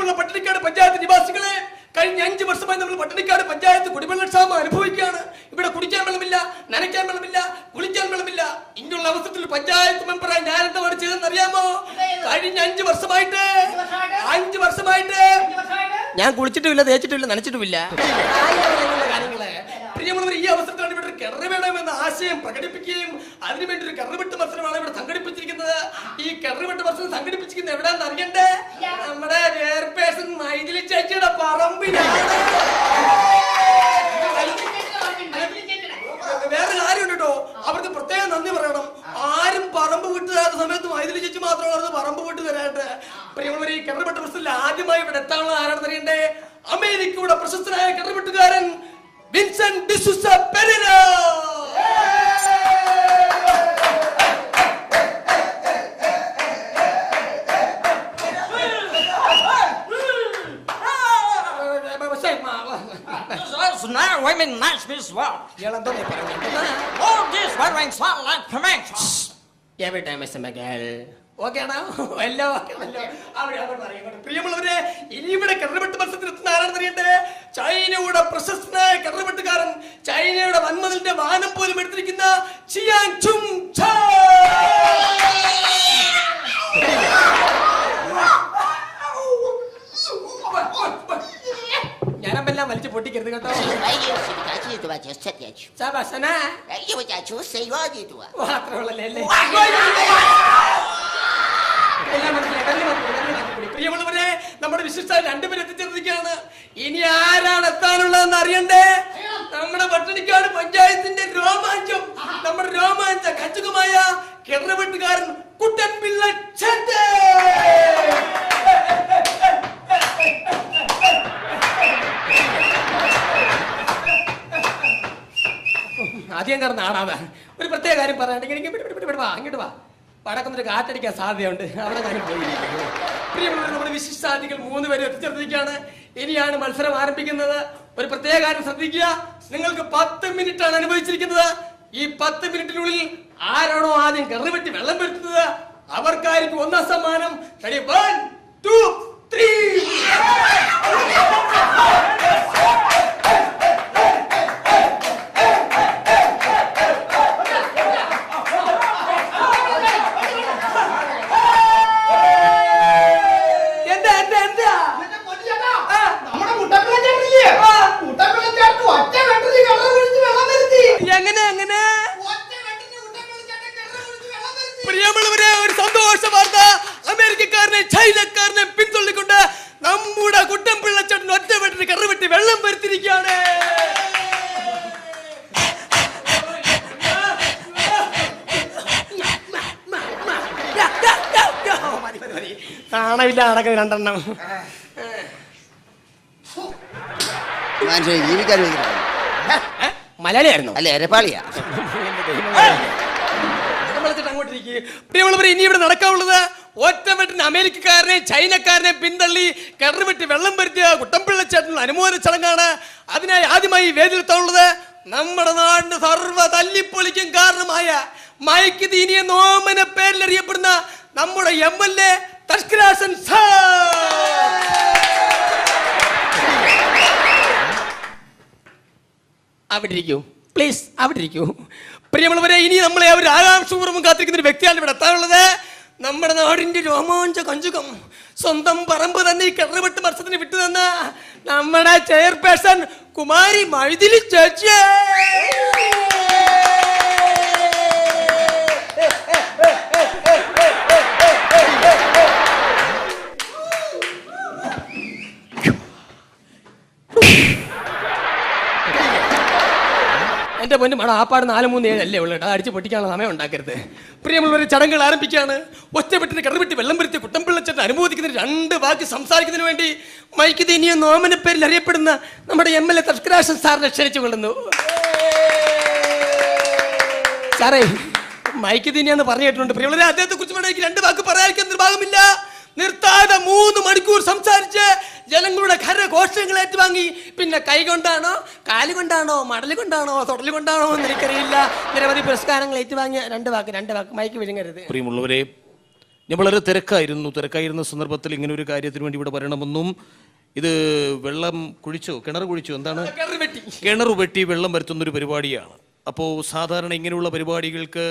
പ്രിയമുള്ള പട്ടിണിക്കാട് പഞ്ചായത്ത് നിവാസികളെ, കഴിഞ്ഞ 5 വർഷമായി നമ്മൾ പട്ടിണിക്കാട് പഞ്ചായത്ത് കുടിവെള്ളക്ഷാമം അനുഭവിക്കുകയാണ്. ഇവിടെ കുടിക്കാൻ വെള്ളമില്ല, നനയ്ക്കാൻ വെള്ളമില്ല, കുളിക്കാൻ വെള്ളമില്ല. ഇങ്ങനെയുള്ള അവസരത്തിൽ പഞ്ചായത്ത് മെമ്പറായി ഞാൻ എന്താണ് ചെയ്തെന്ന് അറിയാമോ? കഴിഞ്ഞ 5 വർഷമായിട്ട് ഞാൻ കുളിച്ചിട്ടുമില്ല, തേച്ചിട്ടുമില്ല, നനച്ചിട്ടുമില്ല. കാര്യങ്ങളെ പ്രിയമുള്ളവർ, ഈ അവസരത്തിലാണ് ഇവിടെ ഒരു കിണറ് വേണമെന്ന ആശയം പ്രകടിപ്പിക്കുകയും അതിനുവേണ്ടി ഒരു കിണറുവെട്ട് മത്സരമാണ് ഇവിടെ സംഘടിപ്പിച്ചിരിക്കുന്നത്. ഈ കിണറുവെട്ട് മത്സരം സംഘടിപ്പിച്ചിരിക്കുന്നത് എവിടെയാണെന്ന് അറിയണ്ടേ? നമ്മുടെ ചെയർപേഴ്സൺ മൈഥിലി ചേച്ചിയുടെ പറമ്പിലാണ്. വേറെ കാര്യമുണ്ട് കേട്ടോ, അവർക്ക് പ്രത്യേകം നന്ദി പറയണം. ആരും പറമ്പ് വിട്ടു തരാത്ത സമയത്ത് മൈഥിലി ചേച്ചി മാത്രമാണ് പറമ്പ് വിട്ടു തരാനായിട്ട്. പ്രിയമുള്ളവർ, ഈ കിണറുവെട്ട് മത്സരത്തിൽ ആദ്യമായി ഇവിടെ എത്താനുള്ള ആരാണെന്ന് അറിയണ്ടേ? അമേരിക്കയുടെ പ്രശസ്തനായ കിണറുവെട്ടുകാരൻ വിൻസെന്റ് ഡിസൂസ പെരേര. പ്രിയമുള്ളവരെ, ഇനി ഇവിടെ കിണറുവെട്ട് മത്സരത്തിൽ എത്തുന്ന ആരാണെന്ന് അറിയണ്ടേ? ചൈനയുടെ പ്രശസ്തനായ കിണറുവെട്ടുകാരൻ, ചൈനയുടെ വൻമതിലിന്റെ വാഹനം പോലും എടുത്തിരിക്കുന്ന ചിയാങ് ചുങ് ഛാ. ഞാനപ്പെല്ലാം വലിച്ചു പൊട്ടിക്കരുത് കേട്ടോ. പ്രിയമുള്ളവരെ, നമ്മുടെ വിശിഷ്ട 2 പേര് എത്തിച്ചേർന്നിരിക്കുകയാണ്. ഇനി ആരാണ് എത്താനുള്ളതെന്ന് അറിയണ്ടേ? നമ്മുടെ പട്ടിണിക്കാട് പഞ്ചായത്തിന്റെ രോമാഞ്ചം, നമ്മുടെ രോമാഞ്ച കച്ചുകമായ കിണറുവെട്ടുകാരൻ കുട്ടൻ പിള്ള ചേട്ടൻ. ആദ്യം കിടന്ന് ആടാതെ ഒരു പ്രത്യേക കാര്യം പറയാണ്ടെങ്കിൽ ഇങ്ങോട്ട് വാ, വടക്കുന്നൊരു കാറ്റടിക്കാൻ സാധ്യതയുണ്ട്. അവിടെ ഞാൻ പോയിരിക്കുന്നു. പ്രിയമുള്ളവർ, നമ്മുടെ വിശിഷ്ടാതിഥികൾ 3 പേര് എത്തിച്ചേർന്നിരിക്കുകയാണ്. ഇനിയാണ് മത്സരം ആരംഭിക്കുന്നത്. ഒരു പ്രത്യേക കാര്യം ശ്രദ്ധിക്കുക, നിങ്ങൾക്ക് 10 മിനിറ്റാണ് അനുവദിച്ചിരിക്കുന്നത്. ഈ 10 മിനിറ്റിനുള്ളിൽ ആരാണോ ആദ്യം കിണറുവെട്ടി വെള്ളം വരുത്തുന്നത് അവർക്കായിരിക്കും 1ാം സമ്മാനം. 1, 2, 3. പ്രിയമുള്ളവരെ, ഒരു സന്തോഷ വാർത്ത. അമേരിക്കക്കാരനെ ചൈനക്കാരനെ പിന്തുള്ളിക്കൊണ്ട് നമ്മുടെ കുട്ടൻ പിള്ളച്ചേട്ടൻ ഒറ്റവെട്ടിന് കിണറുവെട്ടി വെള്ളം വരുത്തിയിരിക്കുകയാണ്. കാണവില്ല നടക്കുന്നത് 2 എണ്ണം. മലയാളിയായിരുന്നു അല്ലേ? എരപ്പാളിയാ. പ്രിയമുള്ളവരെ, ഇനി ഇവിടെ നടക്കാനുള്ളത് ഒറ്റവെട്ടിന് അമേരിക്കക്കാരനെ ചൈനക്കാരനെ പിന്തള്ളി കിണറുവെട്ടി വെള്ളം വരുത്തിയ കുട്ടൻപിള്ളച്ചേട്ടനുള്ള അനുമോദന ചടങ്ങാണ്. അതിനായി ആദ്യമായി വേദിയിലെത്താനുള്ളത് നമ്മുടെ നാടിന് സർവ്വ തല്ലിപ്പൊളിക്കും കാരണമായ മൈക്ക് ദീനി എന്ന ഓമന പേരിൽ അറിയപ്പെടുന്ന നമ്മുടെ MLA തഷ്കരാസൻ അവിടെ ഇരിക്കൂ, പ്ലീസ് അവിടെ ഇരിക്കൂ. പ്രിയമുള്ളവരെ, ഇനി നമ്മളെ അവർ ആകാംക്ഷപൂർവ്വം കാത്തിരിക്കുന്ന ഒരു വ്യക്തിയാണ് ഇവിടെ എത്താനുള്ളത്. നമ്മുടെ നാടിന്റെ രോമാഞ്ച കഞ്ചുകം, സ്വന്തം പറമ്പ് തന്നെ ഈ കിണറുവെട്ട് മത്സരത്തിന് വിട്ടുതന്ന നമ്മുടെ ചെയർപേഴ്സൺ കുമാരി മൈഥിലി ചേച്ചി. എന്റെ പൊന്നു മണം, ആപ്പാട് 437 അല്ലേ ഉള്ളു. അടിച്ച് പൊട്ടിക്കാനുള്ള സമയം ഉണ്ടാക്കരുത്. പ്രിയമുള്ളവർ, ചടങ്ങുകൾ ആരംഭിക്കുകയാണ്. ഒറ്റവെട്ടിന് കിണറുവെട്ടി വെള്ളം വരുത്തി കുട്ടൻപിള്ളച്ചേട്ടൻ അനുമോദിക്കുന്നതിന് 2 വാക്ക് സംസാരിക്കുന്നതിന് വേണ്ടി മൈക്ക് ദീനിയ നോമന പേരിൽ അറിയപ്പെടുന്ന നമ്മുടെ MLA തഷ്കരാസൻ സാറിനെ ക്ഷണിച്ചു കൊള്ളുന്നു. സാറേ, മൈക്ക് ദീനിയെന്ന് പറഞ്ഞു കേട്ടിട്ടുണ്ട്. പ്രിയമുള്ളവരെ, അദ്ദേഹത്തെ കുറിച്ച് വേണമെങ്കിൽ 2 വാക്ക് പറയാതിരിക്കാൻ നിർഭാഗമില്ല. നിർത്താതെ 3 മണിക്കൂർ സംസാരിച്ച് ജനങ്ങളുടെ ഘോഷങ്ങൾ ഏറ്റുവാങ്ങി. പിന്നെ കൈ കൊണ്ടാണോ, കാലുകൊണ്ടാണോ, മടല് കൊണ്ടാണോ, തൊടല് കൊണ്ടാണോ എന്ന് എനിക്കറിയില്ല, നിരവധി പുരസ്കാരങ്ങൾ ഏറ്റുവാങ്ങിയ 2 വാക്ക് മൈക്ക് വിഴുങ്ങരുത്. പ്രിയമുള്ളവരെ, ഞാൻ വളരെ തിരക്കായിരുന്ന സന്ദർഭത്തിൽ ഇങ്ങനെ ഒരു കാര്യത്തിന് വേണ്ടി ഇവിടെ വരണമെന്നും ഇത് വെള്ളം കുഴിച്ചോ കിണർ കുഴിച്ചോ എന്താണ് കിണർ വെട്ടി വെള്ളം വരുത്തുന്ന ഒരു പരിപാടിയാണ്. അപ്പോൾ സാധാരണ ഇങ്ങനെയുള്ള പരിപാടികൾക്ക്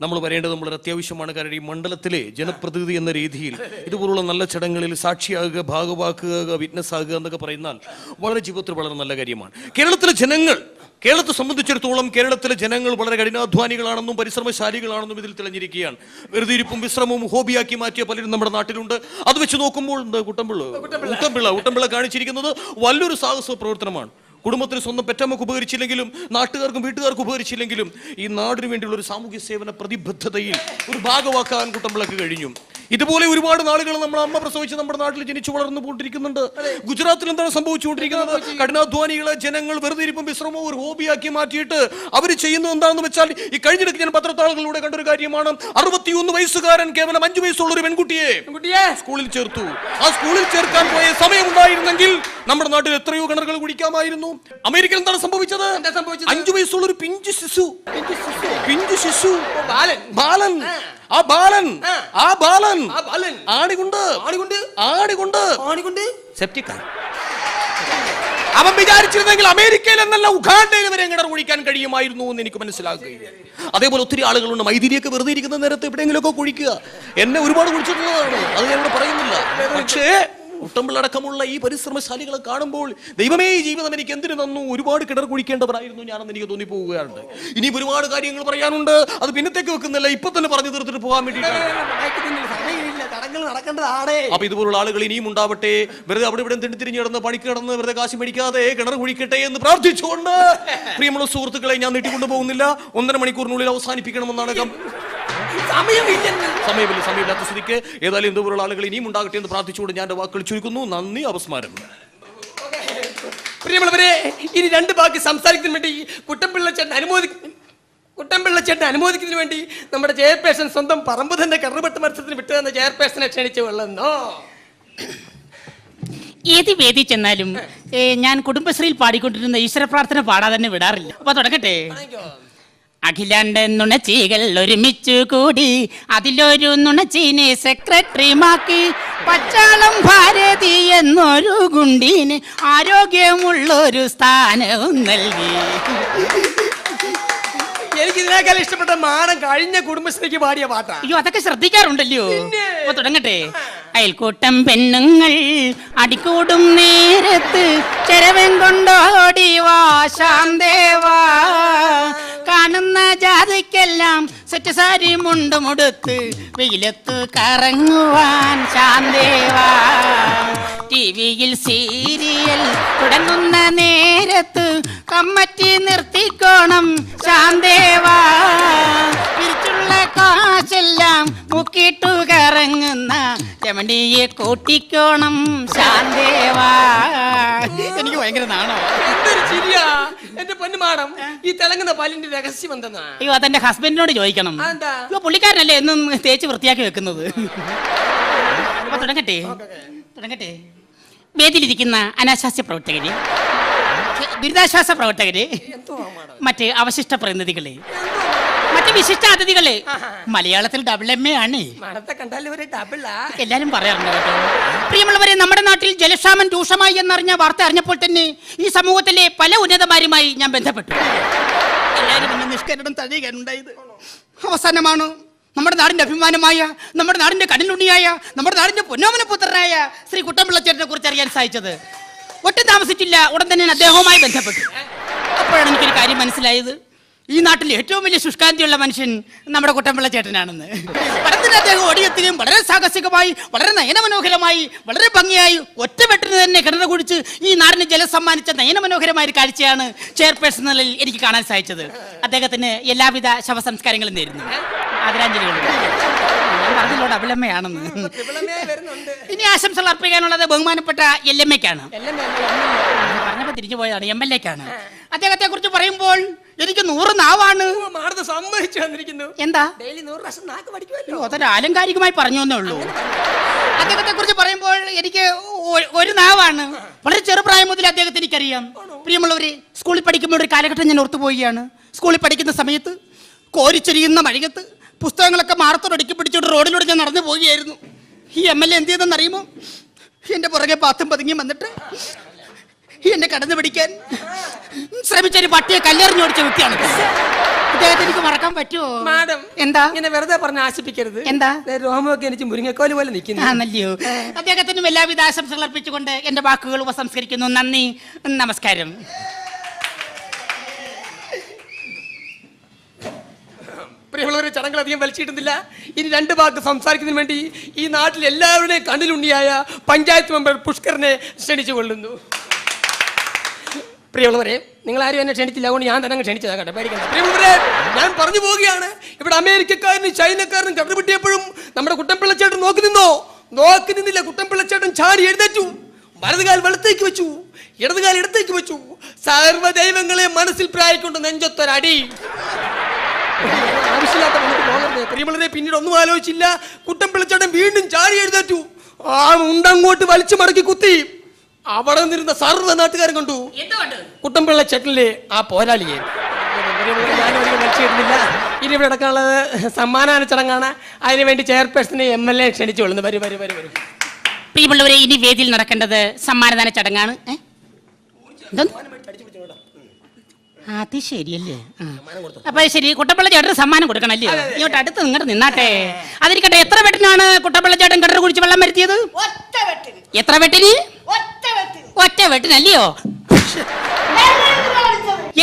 നമ്മൾ വരേണ്ടത് വളരെ അത്യാവശ്യമാണ്. കാരണം ഈ മണ്ഡലത്തിലെ ജനപ്രതിനിധി എന്ന രീതിയിൽ ഇതുപോലുള്ള നല്ല ചടങ്ങുകളിൽ സാക്ഷിയാകുക, ഭാഗവാക്കുക, വിറ്റ്നസ് ആകുക എന്നൊക്കെ പറയുന്നാൽ വളരെ ജീവിതത്തിൽ വളരെ നല്ല കാര്യമാണ്. കേരളത്തെ സംബന്ധിച്ചിടത്തോളം കേരളത്തിലെ ജനങ്ങൾ വളരെ കഠിനാധ്വാനികളാണെന്നും പരിശ്രമശാലികളാണെന്നും ഇതിൽ തെളിഞ്ഞിരിക്കുകയാണ്. വെറുതെ ഇരിപ്പും വിശ്രമവും ഹോബിയാക്കി മാറ്റിയ പലരും നമ്മുടെ നാട്ടിലുണ്ട്. അത് വെച്ച് നോക്കുമ്പോൾ കുട്ടമ്പിള്ള കാണിച്ചിരിക്കുന്നത് വലിയൊരു സാഹസ പ്രവർത്തനമാണ്. കുടുംബത്തിന് സ്വന്തം പെറ്റമ്മക്ക് ഉപകരിച്ചില്ലെങ്കിലും നാട്ടുകാർക്കും വീട്ടുകാർക്കും ഉപകരിച്ചില്ലെങ്കിലും ഈ നാടിന് വേണ്ടിയുള്ള ഒരു സാമൂഹ്യ സേവന പ്രതിബദ്ധതയിൽ ഒരു ഭാഗമാക്കാൻ കുട്ടമ്പിളക്ക് കഴിഞ്ഞു. ഇതുപോലെ ഒരുപാട് നാളുകൾ നമ്മൾ അമ്മ പ്രസവിച്ച് നമ്മുടെ നാട്ടിൽ ജനിച്ചു വളർന്നു പോയിട്ടിരിക്കുന്നുണ്ട്. ഗുജറാത്തിൽ എന്താണ് സംഭവിച്ചുകൊണ്ടിരിക്കുന്നത്? കഠിനാധ്വാനികളെ ജനങ്ങൾ വെറുതെ ഇരിപ്പും വിശ്രമവും ഒരു ഹോബിയാക്കി മാറ്റിയിട്ട് അവർ ചെയ്യുന്നത് എന്താണെന്ന് വെച്ചാൽ ഈ കഴിഞ്ഞിടയ്ക്ക് ഞാൻ പത്രത്താളുകളിലൂടെ കണ്ടൊരു കാര്യമാണ്. 61 വയസ്സുകാരൻ കേവലം 5 വയസ്സുള്ള ഒരു പെൺകുട്ടിയെ സ്കൂളിൽ ചേർത്തു. ആ സ്കൂളിൽ ചേർക്കാൻ പോയ സമയമുണ്ടായിരുന്നെങ്കിൽ നമ്മുടെ നാട്ടിൽ എത്രയോ കിണറുകൾ കുടിക്കാമായിരുന്നു. അമേരിക്കയിൽ എന്താണ് സംഭവിച്ചത്? 5 വയസ്സുള്ള ഒരു പിഞ്ചു ശിശു ബാലൻ ആണികൊണ്ട് സെപ്റ്റിക് അവൻ വിചാരിച്ചിരുന്നെങ്കിൽ അമേരിക്കയിൽ എന്നല്ല ഉഗാണ്ടയിൽ വരെ കിണർ കുഴിക്കാൻ കഴിയുമായിരുന്നു എന്ന് എനിക്ക് മനസ്സിലാക്കുകയില്ല. അതേപോലെ ഒത്തിരി ആളുകളുണ്ട് മൈതിരിയൊക്കെ വെറുതെ ഇരിക്കുന്ന നേരത്തെ എവിടെയെങ്കിലുമൊക്കെ കുഴിക്കുക. എന്നെ ഒരുപാട് കുഴിച്ചിട്ടുള്ളതാണ്, അത് ഞാൻ ഇവിടെ പറയുന്നില്ല. പക്ഷേ കുട്ടമ്പിളടക്കമുള്ള ഈ പരിശ്രമശാലികളെ കാണുമ്പോൾ ദൈവമേ ഈ ജീവിതം എനിക്ക് എന്തിനു തന്നു, ഒരുപാട് കിണർ കുഴിക്കേണ്ടവരായിരുന്നു ഞാനെന്ന് എനിക്ക് തോന്നിപ്പോവുകയാണ്. ഇനി ഒരുപാട് കാര്യങ്ങൾ പറയാനുണ്ട്, അത് പിന്നത്തേക്ക് വെക്കുന്നില്ല, ഇപ്പൊ തന്നെ പറഞ്ഞു തീർത്തിട്ട് പോകാൻ വേണ്ടിയിട്ടാണ്. അപ്പൊ ഇതുപോലുള്ള ആളുകൾ ഇനിയും ഉണ്ടാവട്ടെ. വെറുതെ അവിടെ ഇവിടെ തിരിഞ്ഞു കിടന്ന് പണിക്ക് കിടന്ന് വെറുതെ കാശ് മേടിക്കാതെ കിണർ കുഴിക്കട്ടെ എന്ന് പ്രാർത്ഥിച്ചുകൊണ്ട് പ്രിയമുള്ള സുഹൃത്തുക്കളെ ഞാൻ നീട്ടിക്കൊണ്ടു പോകുന്നില്ല. 1.5 മണിക്കൂറിനുള്ളിൽ അവസാനിപ്പിക്കണമെന്നാണ് സമയമില്ലാത്ത സ്ഥിതിക്ക് ഏതായാലും ഇതുപോലുള്ള ആളുകൾ ഇനിയും ഉണ്ടാകട്ടെ എന്ന് പ്രാർത്ഥിച്ചുകൊണ്ട് ഞാൻ എന്റെ വാക്കുകൾ ചുരുക്കുന്നു. നന്ദി, അപസ്മാരം. പ്രിയമുള്ളവരെ, ഇനി 2 വാക്ക് സംസാരിക്കുന്നതിന് വേണ്ടി കുട്ടമ്പിള്ള ചേട്ടൻ അനുമോദിക്കുന്നതിന് വേണ്ടി നമ്മുടെ ചെയർപേഴ്സൺ സ്വന്തം പറമ്പ് തന്നെ കറുപെട്ട് മത്സരത്തിന് വിട്ടുതന്ന ചെയർപേഴ്സണെ ക്ഷണിച്ചു കൊള്ളുന്നു. ഏത് വേദി ചെന്നാലും ഞാൻ കുടുംബശ്രീയിൽ പാടിക്കൊണ്ടിരുന്ന ഈശ്വര പ്രാർത്ഥന പാടാതെ തന്നെ വിടാറില്ല. അപ്പൊ തുടങ്ങട്ടെ. അഖിലാണ്ട നുണച്ചികൾ ഒരുമിച്ചു കൂടി അതിലൊരു നുണച്ചീനെ സെക്രട്ടറിമാക്കി പച്ചാളം ഭാരതി എന്നൊരു ഗുണ്ടീന് ആരോഗ്യമുള്ളൊരു സ്ഥാനവും നൽകി. എനിക്ക് ഇതിനേക്കാൾ ഇഷ്ടപ്പെട്ട മാണം കഴിഞ്ഞ കുടുംബശ്രീക്ക് പാടിയ പാട്ടാ. അയ്യോ, അതൊക്കെ ശ്രദ്ധിക്കാറുണ്ടല്ലോ. അപ്പൊ തുടങ്ങട്ടെ. അയൽക്കൂട്ടം പെണ്ണുങ്ങൾ അടിക്കൂടും നേരത്ത് ചെരവൻ കൊണ്ടോടി വാ ശാന്തേവാ, കാണുന്ന ജാതിക്കെല്ലാം സെറ്റ് സാരി മുണ്ടുമുടുത്ത് വെയിലത്ത് കറങ്ങുവാൻ ശാന്തേവാ, ടിവിയിൽ സീരിയൽ തുടങ്ങുന്ന നേരത്ത് കമ്മറ്റി നിർത്തിക്കോണം ശാന്തേവാ, പിരിച്ചുള്ള കാശെല്ലാം മുക്കിട്ടു കറങ്ങുന്ന രമണിയെ കൂട്ടിക്കോണം ശാന്തേവാ. എനിക്ക് ഭയങ്കര നാണോ. എന്റെ പൊന്നുമാണം, ഈ തിളങ്ങുന്ന പാലിന്റെ രഹസ്യം എന്തെന്നാ? അയ്യോ, അതെന്റെ ഹസ്ബൻഡിനോട് ചോദിക്കണം. അയ്യോ, പുള്ളിക്കാരനല്ലേ എന്നും തേച്ച് വൃത്തിയാക്കി വെക്കുന്നത്. അപ്പൊ തുടങ്ങട്ടെ. വേദിയിലിരിക്കുന്ന അനാശാസ്യ പ്രവർത്തകര്, ദുരിതാശ്വാസ പ്രവർത്തകര്, മറ്റ് അവശിഷ്ട പ്രതിനിധികള്, മറ്റ് വിശിഷ്ട അതിഥികള്, മലയാളത്തിൽ MA ആണ്. എല്ലാരും പറയാറുണ്ട് കേട്ടോ. പ്രിയമുള്ളവരെ, നമ്മുടെ നാട്ടിൽ ജലക്ഷാമം രൂക്ഷമായി എന്നറിഞ്ഞ വാർത്ത അറിഞ്ഞപ്പോൾ തന്നെ ഈ സമൂഹത്തിലെ പല ഉന്നതമാരുമായി ഞാൻ ബന്ധപ്പെട്ടു. എല്ലാവരും എന്നെ നിഷ്കരണം തടയുകയാണുണ്ടായത്. അവസാനമാണ് നമ്മുടെ നാടിന്റെ അഭിമാനമായ, നമ്മുടെ നാടിന്റെ കടലുണ്ണിയായ, നമ്മുടെ നാടിന്റെ പൊന്നോമന പുത്രനായ ശ്രീ കുട്ടമ്പിള്ള ചേട്ടനെ കുറിച്ച് അറിയാൻ സാധിച്ചത്. ഒട്ടും താമസിച്ചില്ല, ഉടൻ തന്നെ അദ്ദേഹവുമായി ബന്ധപ്പെട്ടു. അപ്പോഴാണ് എനിക്കൊരു കാര്യം മനസ്സിലായത്. ഈ നാട്ടിൽ ഏറ്റവും വലിയ ശുഷ്കാന്തിയുള്ള മനുഷ്യൻ നമ്മുടെ കുട്ടമ്പിള്ള ചേട്ടനാണെന്ന്. പടത്തിന് അദ്ദേഹം ഓടിയെത്തുകയും വളരെ സാഹസികമായി, വളരെ നയനമനോഹരമായി, വളരെ ഭംഗിയായി ഒറ്റവെട്ടിന് തന്നെ കിണർ കുടിച്ച് ഈ നാടിന് ജലം സമ്മാനിച്ച നയനമനോഹരമായ ഒരു കാഴ്ചയാണ് ചെയർപേഴ്സണലിൽ എനിക്ക് കാണാൻ സാധിച്ചത്. അദ്ദേഹത്തിന് എല്ലാവിധ ശവസംസ്കാരങ്ങളും നേരുന്നു, ആദരാഞ്ജലികളും. പറഞ്ഞല്ലോ ഡബിളമ്മയാണെന്ന്. ഇനി ആശംസകൾ അർപ്പിക്കാനുള്ളത് ബഹുമാനപ്പെട്ട LMAക്കാണ്. പറഞ്ഞപ്പോ തിരിച്ചു പോയതാണ്, MLAക്കാണ്. അദ്ദേഹത്തെ കുറിച്ച് പറയുമ്പോൾ എനിക്ക് 100 നാവാണ്. എന്താ അതൊരു ആലങ്കാരികമായി പറഞ്ഞു എന്നേ ഉള്ളൂ. അദ്ദേഹത്തെ കുറിച്ച് പറയുമ്പോൾ എനിക്ക് 1 നാവാണ്. വളരെ ചെറുപ്രായം മുതൽ അദ്ദേഹത്തെ എനിക്കറിയാം. പ്രിയമുള്ളവരെ, സ്കൂളിൽ പഠിക്കുമ്പോൾ ഒരു കാലഘട്ടം ഞാൻ ഓർത്തു പോവുകയാണ്. സ്കൂളിൽ പഠിക്കുന്ന സമയത്ത് കോരിച്ചൊരിയുന്ന മഴയത്ത് പുസ്തകങ്ങളൊക്കെ മാറത്തോടടുക്കി പിടിച്ചോണ്ട് റോഡിലൂടെ ഞാൻ നടന്നു പോവുകയായിരുന്നു. ഈ MLA എന്ത് ചെയ്തെന്ന് അറിയുമോ? എന്റെ പുറകെ പാത്തും പതുങ്ങി വന്നിട്ട് എന്നെ കടന്നു പിടിക്കാൻ ശ്രമിച്ചൊരു പട്ടിയെ കല്ലെറിഞ്ഞോടിച്ച വ്യക്തിയാണ്. അദ്ദേഹത്തെ എനിക്ക് മറക്കാൻ പറ്റുമോ? മാഡം എന്താ ഇങ്ങനെ വെറുതെ പറഞ്ഞ് ആശിപ്പിക്കരുത്. എന്താ? രോമമൊക്കെ എനിക്ക് മുരിങ്ങക്കോല് പോലെ നിൽക്കുന്നു. നല്ലയോ? അദ്ദേഹത്തിനും എല്ലാവിധ ആശംസകൾ അർപ്പിച്ചുകൊണ്ട് എന്റെ വാക്കുകൾ ഉപസംസ്കരിക്കുന്നു. നന്ദി, നമസ്കാരം. പ്രിയമുള്ളവരെ, ചടങ്ങുകൾ അധികം വലിച്ചിടുന്നില്ല. ഇനി 2 വാക്ക് സംസാരിക്കുന്നതിന് വേണ്ടി ഈ നാട്ടിൽ എല്ലാവരുടെയും കണ്ണിലുണ്ണിയായ പഞ്ചായത്ത് മെമ്പർ പുഷ്കറിനെ ക്ഷണിച്ചു കൊള്ളുന്നു. പ്രിയമുള്ളവരെ, നിങ്ങൾ ആരും എന്നെ ക്ഷണിച്ചില്ല, അതുകൊണ്ട് ഞാൻ തന്നെ ക്ഷണിച്ചതാ കേട്ടോ, പേടിക്കണ്ട. പ്രിയമുള്ളവരെ, ഞാൻ പറഞ്ഞു പോവുകയാണ്. ഇവിടെ അമേരിക്കക്കാരനും ചൈനക്കാരനും കണ്ടുപിട്ടിയപ്പോഴും നമ്മുടെ കുട്ടൻപിള്ളച്ചേട്ടൻ നോക്കി നിന്നില്ല. കുട്ടൻപിള്ളച്ചേട്ടൻ ചാടി എഴുന്നേറ്റു, വലതുകാൽ വലത്തേക്ക് വെച്ചു, ഇടതുകാൽ ഇടത്തേക്ക് വെച്ചു, സർവ്വദൈവങ്ങളെ മനസ്സിൽ പ്രായിക്കൊണ്ട് നെഞ്ചൊത്തൊരടി. ആവശ്യമില്ലാത്ത പോകരുത് പ്രിയമുള്ളവരെ. പിന്നീട് ഒന്നും ആലോചിച്ചില്ല, കുട്ടൻപിള്ളച്ചേട്ടൻ വീണ്ടും ചാടി എഴുന്നേറ്റു, ആ മുണ്ടങ്ങോട്ട് വലിച്ചു മടക്കി കുത്തി. അവിടെ നിന്നിരുന്ന സർവ്വ നാട്ടുകാരും കണ്ടു കുട്ടൻപിള്ളച്ചേട്ടനിലെ ആ പോരാളിയെ. ഞാനും വലിച്ചിടുന്നില്ല. ഇനി ഇവിടെ നടക്കാനുള്ളത് സമ്മാനാന ചടങ്ങാണ്. അതിനുവേണ്ടി ചെയർപേഴ്സണെ MLA ക്ഷണിച്ചു കൊള്ളുന്നു. വരൂ. പ്രിയമുള്ളവരെ, ഇനി വേദിയിൽ നടക്കേണ്ടത് സമ്മാനദാന ചടങ്ങാണ്. അത് ശരിയല്ലേ? അപ്പൊ ശരി, കുട്ടപ്പിള്ള ചേട്ടന് സമ്മാനം കൊടുക്കണല്ലേ? ഇങ്ങോട്ട് അടുത്ത് നിങ്ങോട്ട് നിന്നാട്ടെ. അതിരിക്കട്ടെ, എത്ര വെട്ടിനാണ് കുട്ടപ്പിള്ള ചേട്ടൻ കിണർ കുടിച്ച് വെള്ളം വരുത്തിയത്? എത്ര വെട്ടിന്? ഒറ്റ വെട്ടിനല്ലയോ?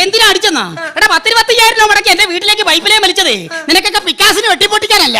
എന്തിനാ അടിച്ചെന്നാ? എടാ, 10,000 രൂപ മുടക്കി എന്റെ വീട്ടിലേക്ക് പൈപ്പിലേ വലിച്ചതേ നിനക്കൊക്കെ പിക്കാസിന് വെട്ടിപ്പൊട്ടിക്കാനല്ല.